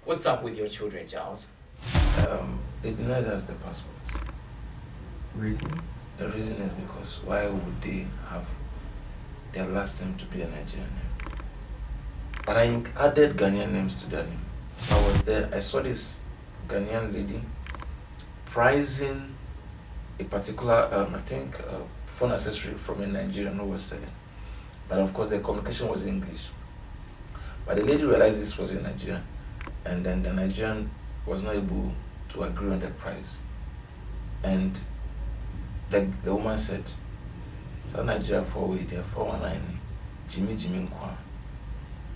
What's up with your children, Charles? They denied us the passport. Reason? The reason is because why would they have their last name to be a Nigerian name? But I added Ghanaian names to their name. I was there, I saw this Ghanaian lady prizing a particular, I think, phone accessory from a Nigerian who was selling. But of course, the communication was English. But the lady realized this was a Nigerian, and then the Nigerian was not able to agree on the price. And the woman said, "So Nigeria for we there 419, Jimmy Nkwa."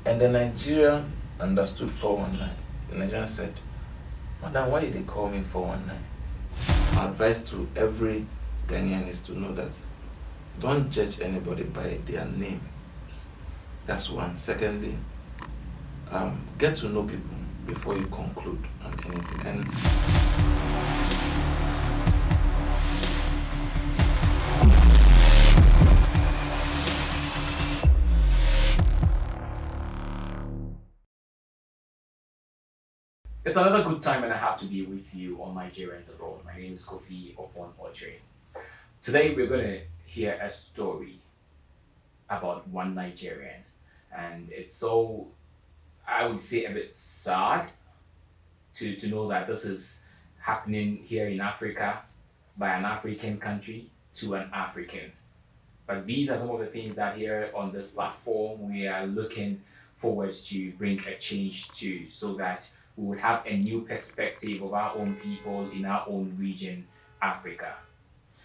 And the Nigerian understood 419. The Nigerian said, "Madam, why they call me 419?" My advice to every Ghanaian is to know that don't judge anybody by their names. That's one. Secondly, get to know people before you conclude on anything. And It's another good time and I have to be with you on Nigerians Abroad. My name is Kofi Opon Otre. Today we're going to hear a story about one Nigerian. And it's so, I would say, a bit sad to know that this is happening here in Africa by an African country to an African. But these are some of the things that here on this platform we are looking forward to bring a change to so that we would have a new perspective of our own people in our own region, Africa.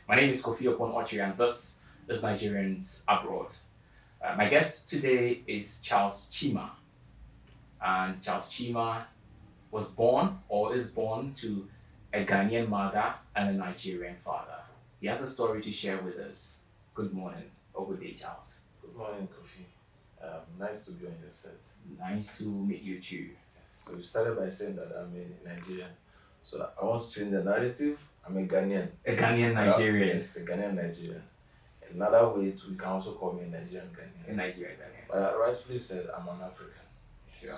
My name is Kofi Opon Ochi and this is Nigerians Abroad. My guest today is Charles Chima. And Charles Chima was born or is born to a Ghanaian mother and a Nigerian father. He has a story to share with us. Good morning or good day, Charles. good morning, Kofi. Nice to be on your set. Nice to meet you too. Yes. So you started by saying that I'm a Nigerian. So I want to change the narrative. I'm a Ghanaian. A Ghanaian Nigerian. Yes, a Ghanaian Nigerian. Another way to you can also call me a Nigerian A Ghanaian. Nigerian Ghanaian. But I rightfully said I'm an African. Sure.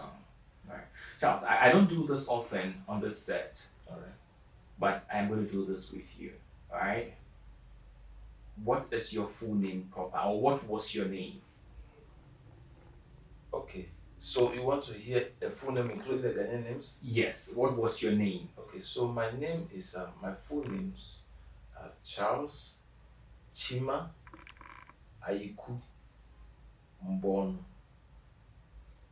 Right. Charles, I don't do this often on this set, Alright. but I'm going to do this with you. Alright? What is your full name proper? Or what was your name? Okay. So you want to hear a full name including the Ghanaian names? Yes, what was your name? Okay, so my name is my full names Charles Chima AYIKU Mbonu.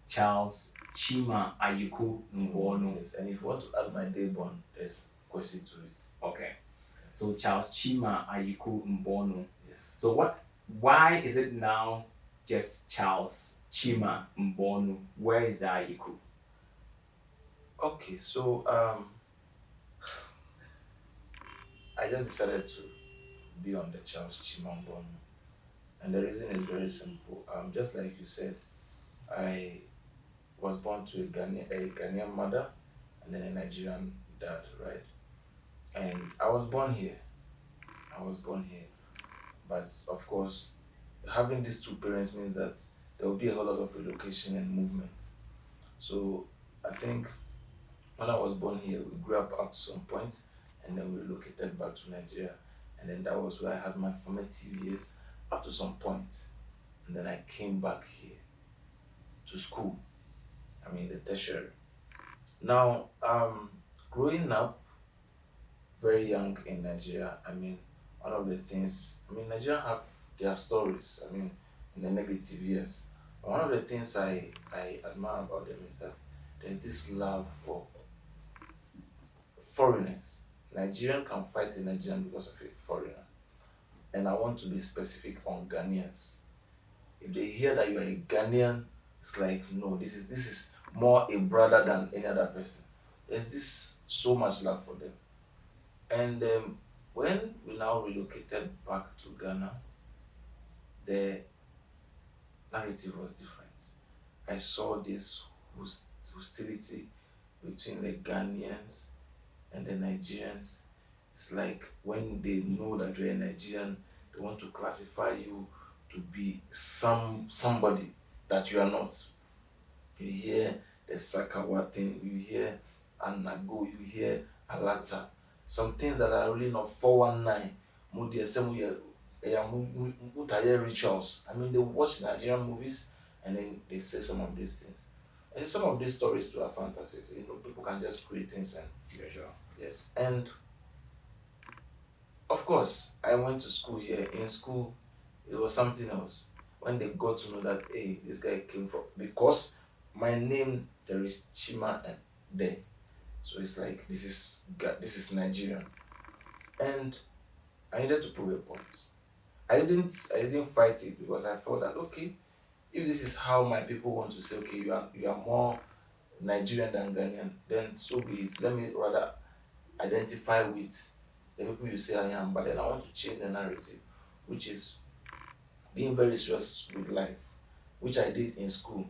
Charles Chima AYIKU Mbonu. Yes, and if you want to add my day born, there's question to it. Okay. So Charles Chima AYIKU Mbonu. Yes. So why is it now just Charles Chima Mbonu? Where is the AYIKU? Okay, so I just decided to be on the Charles Chima Mbonu. And the reason is very simple. Just like you said, I was born to a Ghanaian mother and then a Nigerian dad, right? And I was born here. But of course, having these two parents means that there will be a whole lot of relocation and movement. So I think when I was born here, we grew up to some point and then we relocated back to Nigeria. And then that was where I had my formative years up to some point. And then I came back here to school. The tertiary. Now, growing up very young in Nigeria, one of the things, Nigeria have their stories, in the negative years. But one of the things I admire about them is that there's this love for foreigners. Nigerian can fight a Nigerian because of a foreigner. And I want to be specific on Ghanaians. If they hear that you are a Ghanaian, it's like, no, this is more a brother than any other person. There's this so much love for them. And when we now relocated back to Ghana, the narrative was different. I saw this hostility between the Ghanaians and the Nigerians. It's like when they know that you're a Nigerian, they want to classify you to be somebody that you are not. You hear the Sakawa thing, you hear Anago, you hear Alata. Some things that are really not 419. Mudi some rituals. I mean, they watch Nigerian movies and then they say some of these things. And some of these stories too are fantasies. You know, people can just create things and Yeah, sure. yes. And of course, I went to school here. In school, it was something else. When they got to know that, hey, this guy came from, because my name there is Chima and there, so it's like this is Nigerian, and I needed to prove a point. I didn't fight it because I felt that okay, if this is how my people want to say, okay, you are more Nigerian than Ghanaian, then so be it. Let me rather identify with the people you say I am, but then I want to change the narrative, which is being very serious with life, which I did in school.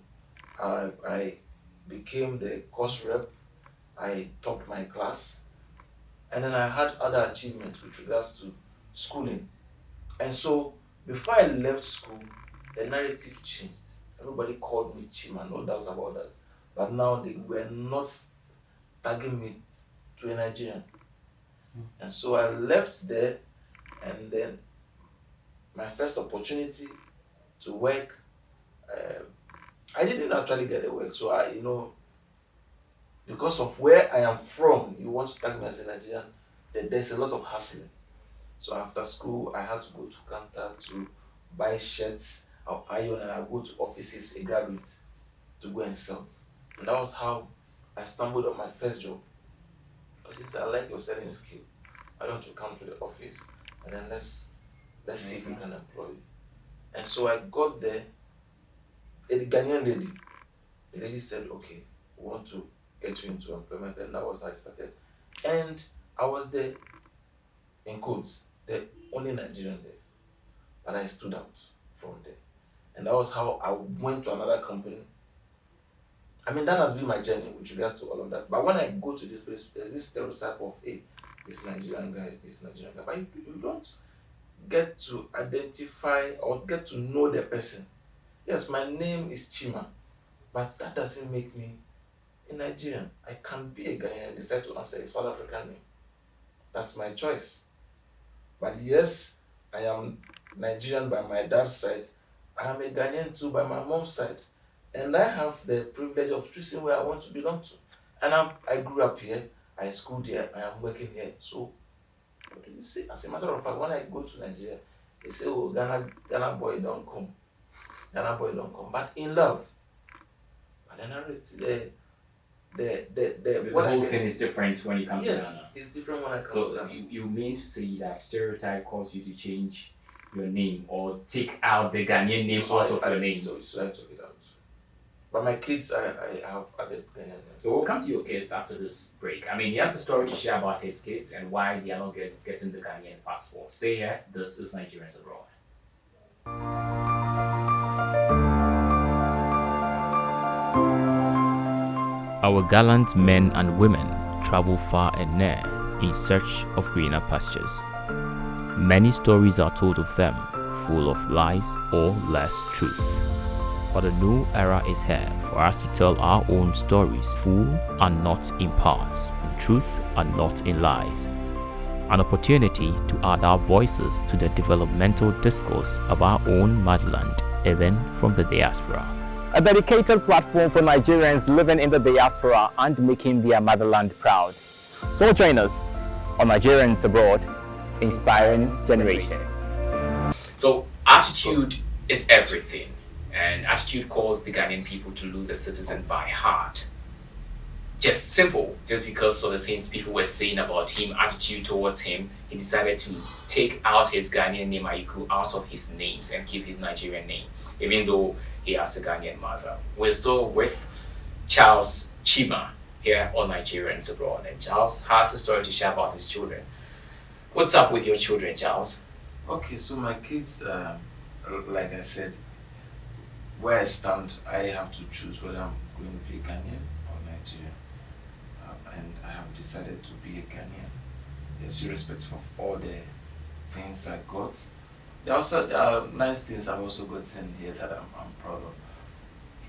I became the course rep, I topped my class, and then I had other achievements with regards to schooling. And so before I left school, the narrative changed. Everybody called me Chima, no doubt about that. But now they were not tagging me to a Nigerian. And so I left there, and then my first opportunity to work, uh, I didn't actually get the work. So because of where I am from, you want to tag me as a Nigerian, there's a lot of hassling. So after school, I had to go to counter to buy shirts, I'll iron, and I go to offices, a graduate, to go and sell. And that was how I stumbled on my first job. Because since I like your selling skill, I want to come to the office and then let's see if we can employ you. And so I got there, a Ghanaian lady. The lady said, okay, we want to get you into employment, and that was how I started. And I was there in quotes, the only Nigerian there. But I stood out from there. And that was how I went to another company. I mean, that has been my journey with regards to all of that. But when I go to this place, there's this stereotype of, hey, this Nigerian guy, this Nigerian guy. But you don't get to identify or get to know the person. Yes, my name is Chima, but that doesn't make me a Nigerian. I can be a Ghanaian and decide to answer a South African name. That's my choice. But yes, I am Nigerian by my dad's side. I am a Ghanaian too by my mom's side. And I have the privilege of choosing where I want to belong to. And I grew up here, I schooled here, I am working here. So, what do you say? As a matter of fact, when I go to Nigeria, they say, oh, Ghana boy don't come. Ghana boy don't come. But in love. But then I read The what I whole get, thing is different when you come to yes, Ghana. it's different when I come to So Ghana. you mean to say that stereotype caused you to change your name or take out the Ghanaian name So out of your so, names? so I took it out. But my kids, I have added Ghanaian names. So we'll come to your kids after this break. I mean, he has a story to share about his kids and why they are not getting the Ghanaian passport. Stay here. This is Nigerians Abroad. Our gallant men and women travel far and near in search of greener pastures. Many stories are told of them, full of lies or less truth. But a new era is here for us to tell our own stories, full and not in parts, in truth and not in lies. An opportunity to add our voices to the developmental discourse of our own motherland, even from the diaspora. A dedicated platform for Nigerians living in the diaspora and making their motherland proud. So join us on Nigerians Abroad, inspiring generations. So attitude is everything, and attitude caused the Ghanaian people to lose a citizen by heart. Just simple, just because of the things people were saying about him, attitude towards him, he decided to take out his Ghanaian name AYIKU out of his names and keep his Nigerian name, even though he has a Ghanaian mother. We're still with Charles Chima here on Nigerians Abroad, and Charles has a story to share about his children. What's up with your children, Charles? Okay, so my kids, like I said, where I stand, I have to choose whether I'm going to be Ghanaian or Nigerian. And I have decided to be a Ghanaian. Yes, irrespective of all the things I got. There are nice things I've also gotten here that I'm proud of.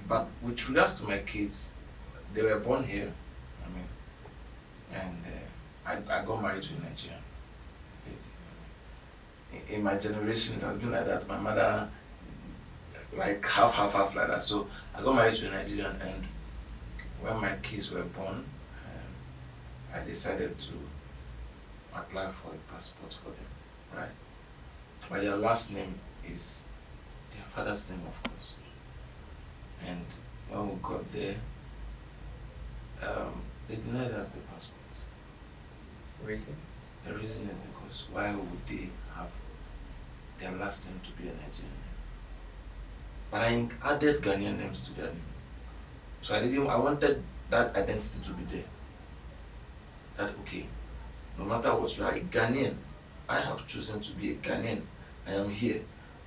But with regards to my kids, they were born here. I mean, and I got married to a Nigerian. In my generation, it has been like that. My mother, like half like that. So I got married to a Nigerian, and when my kids were born, I decided to apply for a passport for them, right? But their last name is their father's name, of course. And when we got there, they denied us the passport. Reason? The reason is because why would they have their last name to be a Nigerian name? But I added Ghanaian names to their name. So I wanted that identity to be there. That okay, no matter what, you are a Ghanaian. I have chosen to be a Ghanaian. I am here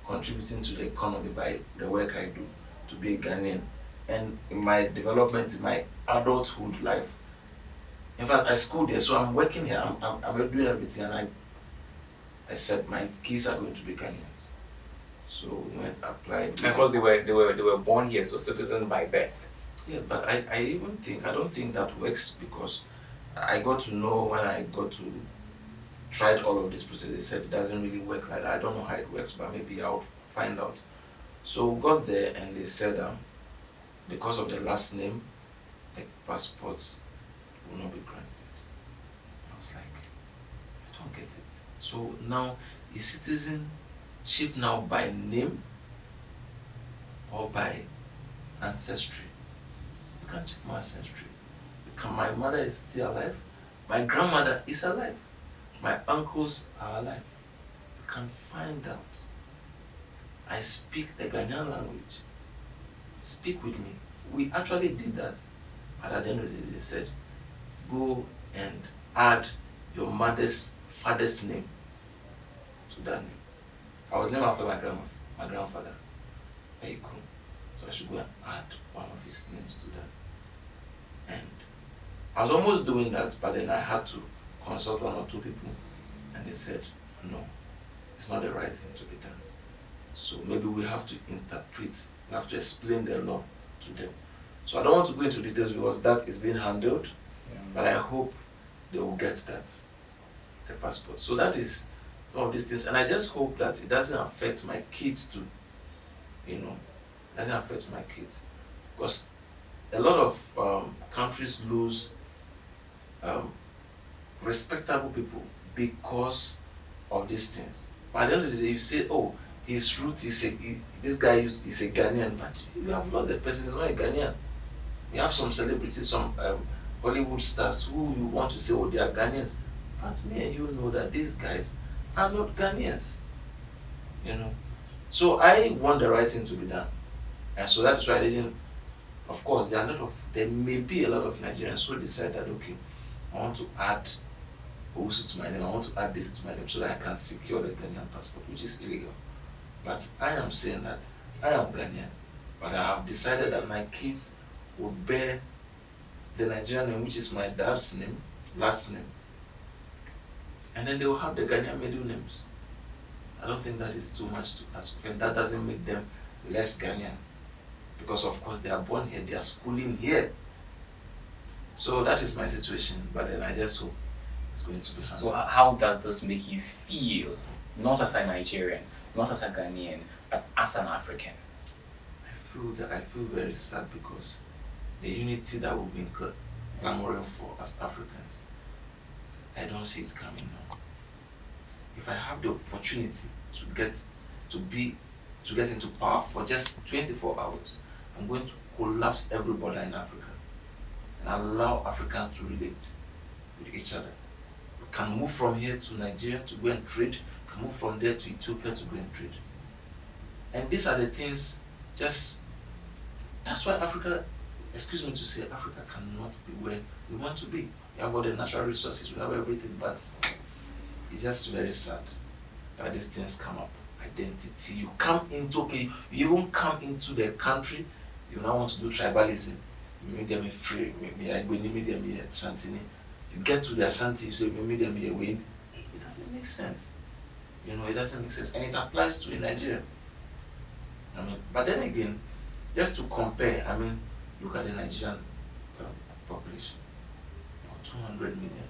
contributing to the economy by the work I do to be a Ghanaian. And in my development, in my adulthood life, in fact, I schooled there, so I'm working here. I'm doing everything, and I said my kids are going to be Ghanaians. So we went applied. Because they were born here, so citizen by birth. Yes, but I don't think that works, because I got to know when I got to tried all of this process. They said it doesn't really work like that. I don't know how it works, but maybe I'll find out. So we got there, and they said because of the last name, the passports will not be granted. I was like, I don't get it. So now, is citizenship now by name or by ancestry? You can check my ancestry. My mother is still alive. My grandmother is alive. My uncles are alive. You can find out. I speak the Ghanaian language. Speak with me. We actually did that. But at the end of the day, they said, go and add your mother's father's name to that name. I was named after my grandfather, AYIKU. So I should go and add one of his names to that. And I was almost doing that, but then I had to consult one or two people, and they said, no, it's not the right thing to be done. So maybe we have to interpret, we have to explain the law to them. So I don't want to go into details because that is being handled, but I hope they will get that, the passport. So that is some of these things, and I just hope that it doesn't affect my kids too, it doesn't affect my kids, because a lot of countries lose respectable people because of these things. But at the end of the day, you say, oh, his roots this guy is a Ghanaian, but you have lost the person, he's not a Ghanaian. We have some celebrities, some Hollywood stars who you want to say, oh, they are Ghanaians. But me and you know that these guys are not Ghanaians. So I want the right thing to be done. And so that's why I didn't, of course, there may be a lot of Nigerians who decide that, okay, I want to add Owusu to my name, I want to add this to my name so that I can secure the Ghanaian passport, which is illegal. But I am saying that I am Ghanaian, but I have decided that my kids will bear the Nigerian name, which is my dad's name, last name, and then they will have the Ghanaian middle names. I don't think that is too much to ask for, and that doesn't make them less Ghanaian, because of course they are born here, they are schooling here. So that is my situation, but then I just hope it's going to be handled. So how does this make you feel, not as a Nigerian, not as a Ghanaian, but as an African? I feel very sad, because the unity that we've been clamoring for as Africans, I don't see it coming now. If I have the opportunity to get into power for just 24 hours, I'm going to collapse every border in Africa and allow Africans to relate with each other. We can move from here to Nigeria to go and trade, we can move from there to Ethiopia to go and trade. And these are the things, that's why Africa, excuse me to say, Africa cannot be where we want to be. We have all the natural resources, we have everything, but it's just very sad that these things come up. Identity, you even come into the country, you now want to do tribalism. You them free, them Shantini. You get to the Ashanti, you say, them win. It doesn't make sense. It doesn't make sense. And it applies to in Nigeria. But then again, just to compare, look at the Nigerian population, about 200 million.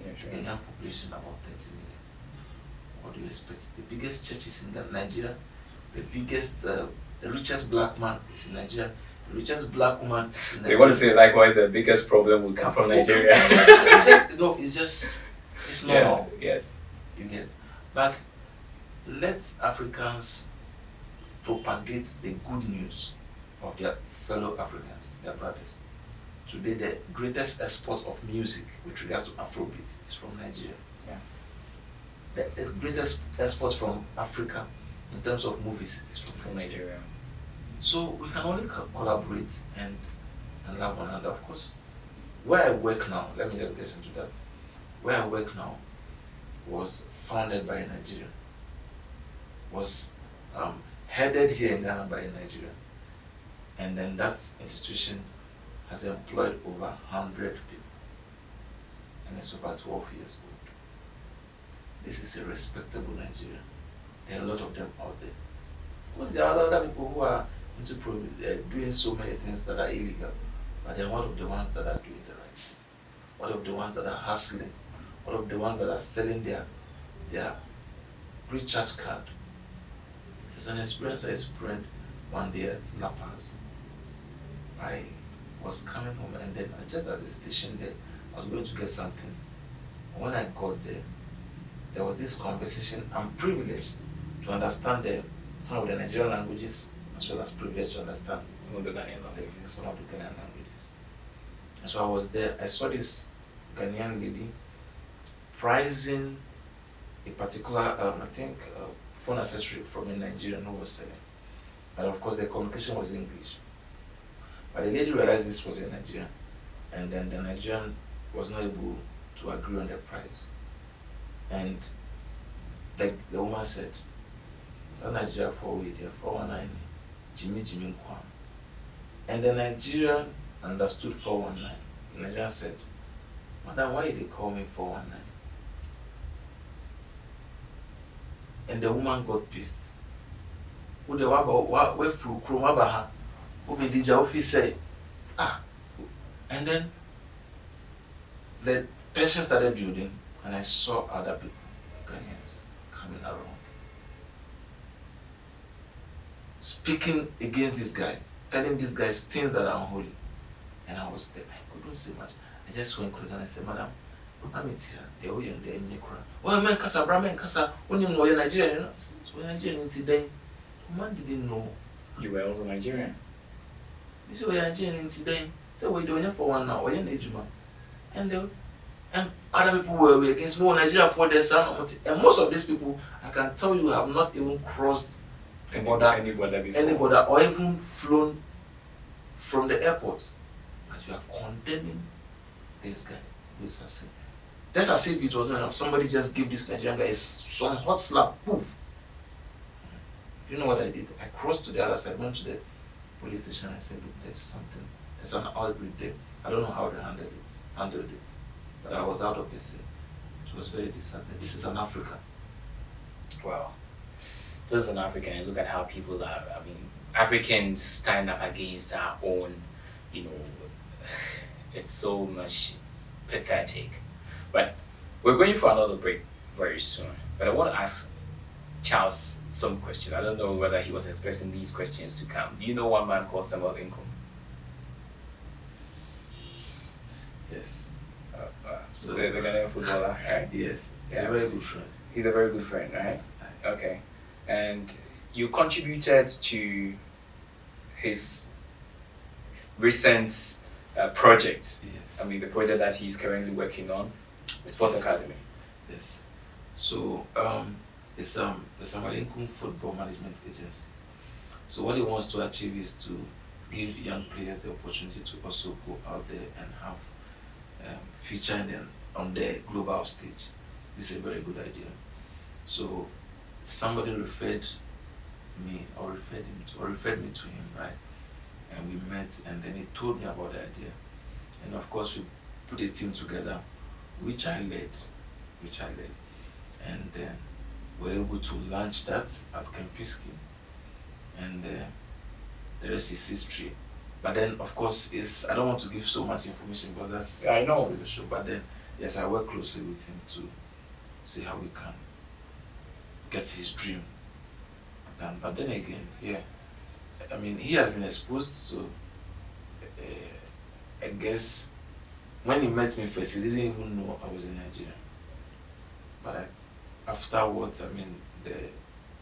Yeah, The sure. Ghanaian population, about 30 million. What do you expect? The biggest churches in Nigeria, the biggest, the richest black man is in Nigeria, the richest black woman is in They Nigeria. want to say likewise the biggest problem will come from Nigeria. It's just, no, it's normal. Yeah, yes. You get. But let Africans propagate the good news of their fellow Africans, their brothers. Today, the greatest export of music with regards to Afrobeat is from Nigeria. Yeah. The greatest export from Africa in terms of movies is from Nigeria. Nigeria. So we can only collaborate and love one another. Of course, where I work now, let me just get into that. Where I work now was founded by a Nigerian, was headed here in Ghana by a Nigerian, and then that institution has employed over 100 people, and it's over 12 years old. This is a respectable Nigeria. There are a lot of them out there. Of course, there are other people who are into doing so many things that are illegal, but they're one of the ones that are doing the right thing. One of the ones that are hustling. One of the ones that are selling their recharge card. It's an experience I experienced one day at La Paz. I was coming home and then just at the station there, I was going to get something. When I got there was this conversation. I'm privileged to understand some of the Nigerian languages as well as privileged to understand Some of the Ghanaian language. some of the Ghanaian languages. And so I was there, I saw this Ghanaian lady pricing a particular, I think, phone accessory from a Nigerian who was selling. But of course the communication was English. But the lady realized this was a Nigerian, and then the Nigerian was not able to agree on the price. And the woman said, "So Nigeria for we there 419, Jimmy Nkwan." And the Nigerian understood 419. The Nigerian said, "Madam, why they call me 419?" And the woman got pissed. Who the waba we flew Kromaba, who be the office say, and then the pension started building, and I saw other people, Ghanaians, coming around, speaking against this guy, telling this guy things that are unholy. And I was there, I couldn't say much. I just went close and I said, "Madam, I'm here, the way and the Nikura. Oh, man, Kasa, Brahman, Kasa, when you know you're Nigerian, you know, so you're Nigerian today. Man didn't know. You were also Nigerian. This is where Nigerian today. So we're doing it for one now, we're in Ejuma. And other people were against more Nigeria for their son. And most of these people, I can tell you, have not even crossed the border, Any border before. or even flown from the airport. But you are condemning this guy who is hustling. Just as if it was not enough, somebody just give this Nigerian guy some hot slap. Poof. You know what I did? I crossed to the other side, went to the police station and said, "Look, there's an outbreak there. I don't know how they handled it. But I was out of the scene." It was very disheartening. This is an Africa. Wow. This is an African, and look at how people are. I mean, Africans stand up against our own, it's so much pathetic. But we're going for another break very soon. But I want to ask Charles some question. I don't know whether he was expecting these questions to come. Do you know one man called Samuel Inkoom? Yes. So the Ghanaian footballer, right? Yes. He's Yeah. a very good friend. He's a very good friend, right? Yes. Okay. And you contributed to his recent project. Yes. I mean, the project that he's currently working on, the Sports Academy. Yes. So it's the Inkoom'S Football Management Agency. So what he wants to achieve is to give young players the opportunity to also go out there and have feature them on the global stage. This is a very good idea. So somebody referred me to him, right? And we met, and then he told me about the idea. And of course, we put a team together, which I led. And then we were able to launch that at Kempiski. And the rest is history. But then, of course, I don't want to give so much information because that's I know. the show. But then, yes, I work closely with him to see how we can get his dream done. But then again, yeah, I mean, he has been exposed, so I guess when he met me first, he didn't even know I was a Nigerian. But afterwards, I mean, the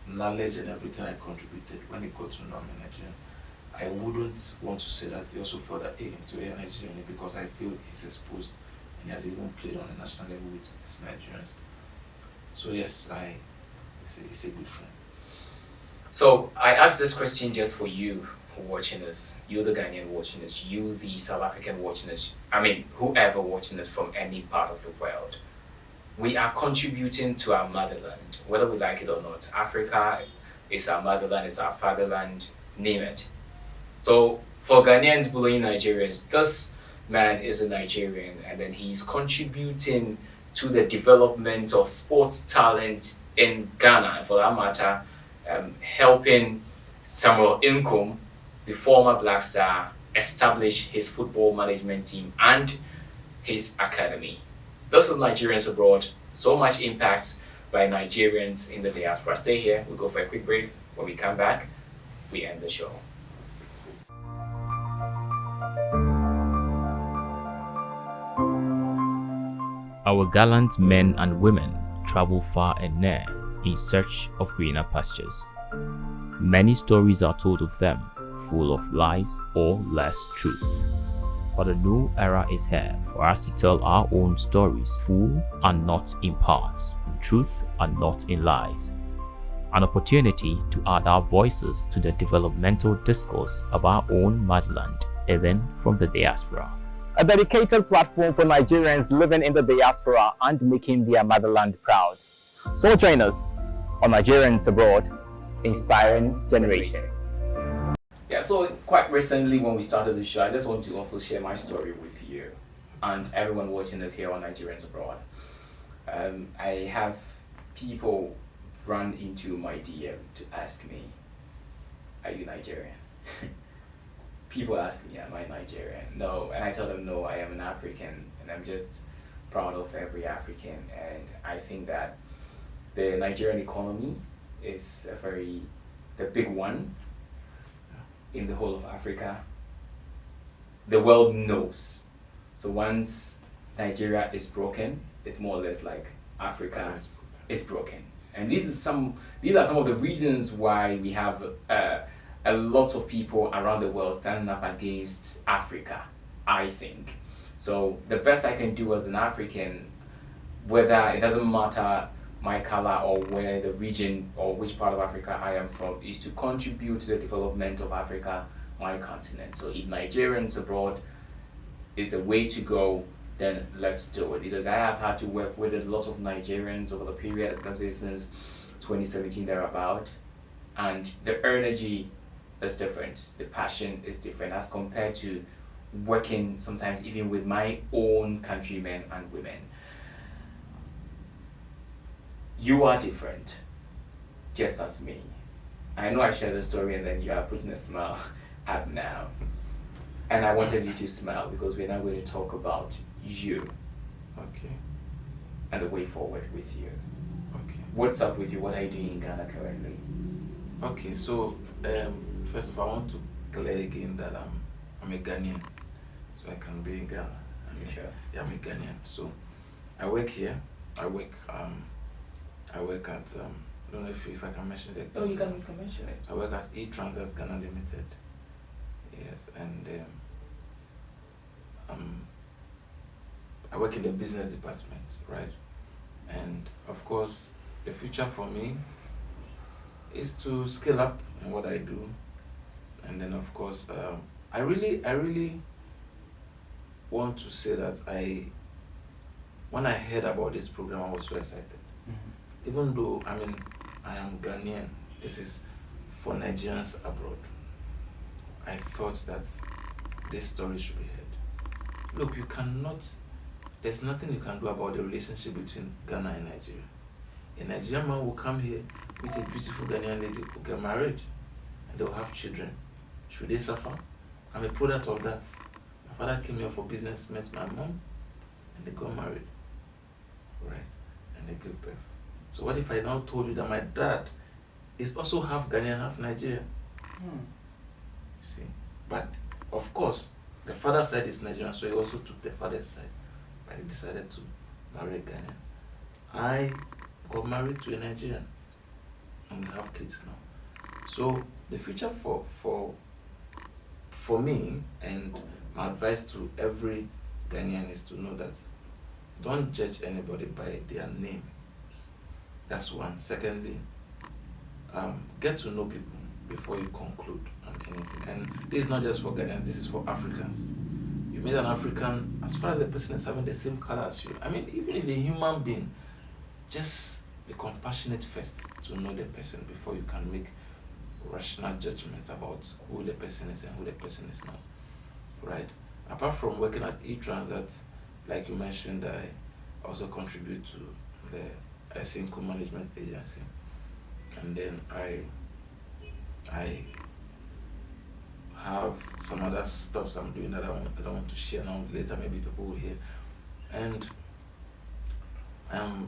knowledge and everything I contributed, when he got to know I'm a Nigerian, I wouldn't want to say that he also felt that to a Nigerian because I feel he's exposed and he has even played on a national level with these Nigerians. So yes, he's a good friend. So I asked this question just for you watching us, you the Ghanaian watching us, you the South African watching us, I mean whoever watching us from any part of the world. We are contributing to our motherland, whether we like it or not. Africa is our motherland, it's our fatherland, name it. So for Ghanaians bullying Nigerians, this man is a Nigerian and then he's contributing to the development of sports talent in Ghana, and for that matter, helping Samuel Inkoom, the former Black Star, establish his football management team and his academy. This is Nigerians abroad. So much impact by Nigerians in the diaspora. Stay here. We'll go for a quick break. When we come back, we end the show. Our gallant men and women travel far and near in search of greener pastures. Many stories are told of them, full of lies or less truth. But a new era is here for us to tell our own stories, full and not in parts, in truth and not in lies. An opportunity to add our voices to the developmental discourse of our own motherland, even from the diaspora. A dedicated platform for Nigerians living in the diaspora and making their motherland proud. So join us on Nigerians Abroad, inspiring generations. Yeah, so quite recently when we started the show, I just want to also share my story with you and everyone watching us here on Nigerians Abroad. I have people run into my DM to ask me, are you Nigerian? People ask me, am I Nigerian? No, and I tell them, no, I am an African, and I'm just proud of every African. And I think that the Nigerian economy is the big one in the whole of Africa. The world knows. So once Nigeria is broken, it's more or less like Africa is broken. And these are some of the reasons why we have a lot of people around the world standing up against Africa, I think. So the best I can do as an African, whether it doesn't matter my color or where the region or which part of Africa I am from, is to contribute to the development of Africa, my continent. So if Nigerians abroad is the way to go, then let's do it. Because I have had to work with a lot of Nigerians over the period, let's say since 2017 thereabout, and the energy is different, the passion is different as compared to working sometimes even with my own countrymen and women. You are different, just as me. I know I shared the story and then you are putting a smile up now. And I wanted you to smile because we're now going to talk about you. Okay. And the way forward with you. Okay. What's up with you? What are you doing in Ghana currently? Okay, so first of all, I want to clear again that I'm a Ghanaian, so I can be in Ghana. Sure. Yeah, I'm a Ghanaian. So I work here. I work at I don't know if I can mention it. Oh, you can mention it. I work at E-Transat Ghana Limited. Yes, and I work in the business department, right? And of course, the future for me is to scale up in what I do, and then of course, I really want to say that when I heard about this program, I was so excited. Mm-hmm. Even though I am Ghanaian, this is for Nigerians abroad. I thought that this story should be heard. Look, there's nothing you can do about the relationship between Ghana and Nigeria. A Nigerian man will come here with a beautiful Ghanaian lady who get married and they will have children. Should they suffer? I'm a product of that. My father came here for business, met my mom, and they got married. Right? And they gave birth. So what if I now told you that my dad is also half Ghanaian, half Nigerian? You see? But of course, the father's side is Nigerian, so he also took the father's side. But he decided to marry a Ghanaian. I got married to a Nigerian, and we have kids now. So the future for me, and my advice to every Ghanaian is to know that don't judge anybody by their names. That's one. Secondly, get to know people before you conclude on anything. And this is not just for Ghanaians, this is for Africans. You meet an African, as far as the person is having the same color as you, I mean, even if a human being, just be compassionate first to know the person before you can make rational judgments about who the person is and who the person is not. Right? Apart from working at eTransat, like you mentioned, I also contribute to the Inkoom'S management agency. And then I have some other stuff I'm doing that I don't want to share now. Later, maybe people will hear. And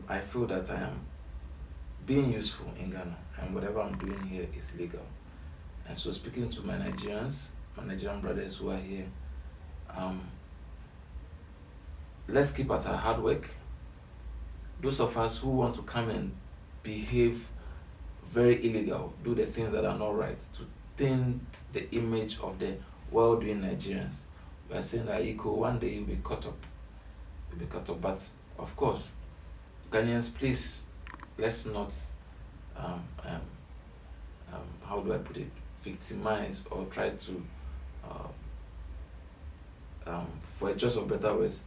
I feel that I am being useful in Ghana, and whatever I'm doing here is legal. And so, speaking to my Nigerian brothers who are here, let's keep at our hard work. Those of us who want to come and behave very illegal, do the things that are not right, to tint the image of the well-doing Nigerians, we are saying that AYIKU, one day you'll be caught up. You'll be caught up. But of course, Ghanaians, please, let's not, how do I put it, victimize or try to, for a choice of better words,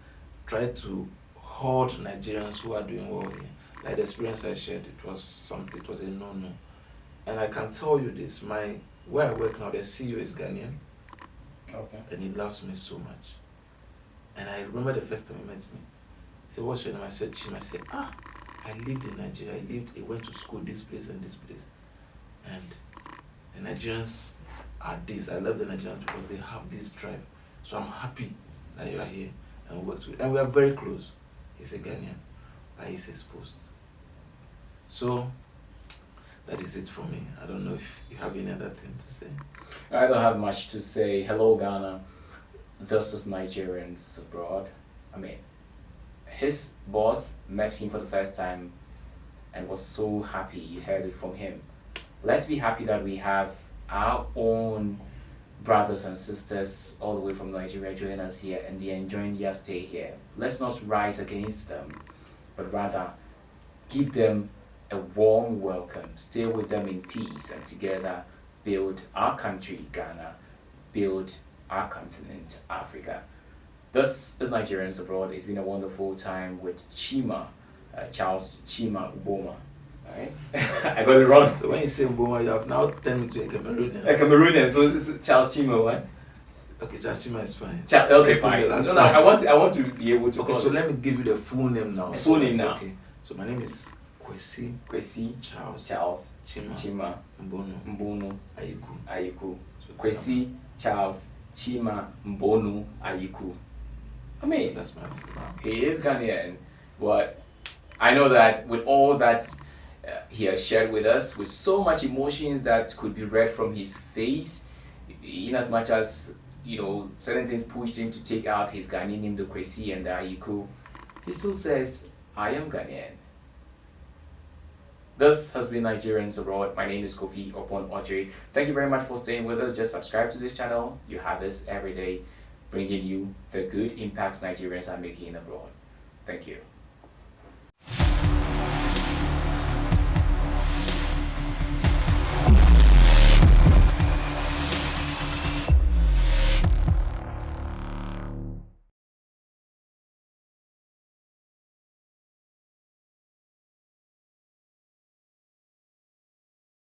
try to hoard Nigerians who are doing well here. Like the experience I shared, it was a no-no. And I can tell you this, where I work now, the CEO is Ghanaian. Okay. And he loves me so much. And I remember the first time he met me. He said, what's your name? I said, Chima. I said, I lived in Nigeria. I went to school this place and this place. And the Nigerians are this. I love the Nigerians because they have this drive. So I'm happy that you are here and we work together. And we are very close. He's a Ghanaian, but he's exposed. So that is it for me. I don't know if you have any other thing to say. I don't have much to say. Hello, Ghana. This is Nigerians abroad. I mean, his boss met him for the first time and was so happy you heard it from him. Let's be happy that we have our own brothers and sisters all the way from Nigeria join us here and they're enjoying their stay here. Let's not rise against them, but rather give them a warm welcome, stay with them in peace, and together build our country, Ghana, build our continent, Africa. This is Nigerians Abroad. It's been a wonderful time with Chima, Charles Chima Mbonu. Alright? I got it wrong. So when you say Mbonu, you have now turned me to a Cameroonian. A Cameroonian, so it's Charles Chima, what? Okay, Charles Chima is fine. Okay, fine. No, I want to be able to. Okay, so let me give you the full name now. The full name now. Okay. So my name is Kwesi Charles Chima Mbonu AYIKU. Kwesi Charles Chima Mbonu AYIKU. I mean, so that's my full name. He is Ghanaian, but I know that with all that he has shared with us, with so much emotions that could be read from his face, in as much as, you know, certain things pushed him to take out his Ghanaian name, the Kwesi and the AYIKU, he still says, I am Ghanaian. This has been Nigerians Abroad. My name is Kofi Opon-Oche. Thank you very much for staying with us. Just subscribe to this channel. You have this every day, bringing you the good impacts Nigerians are making abroad. Thank you.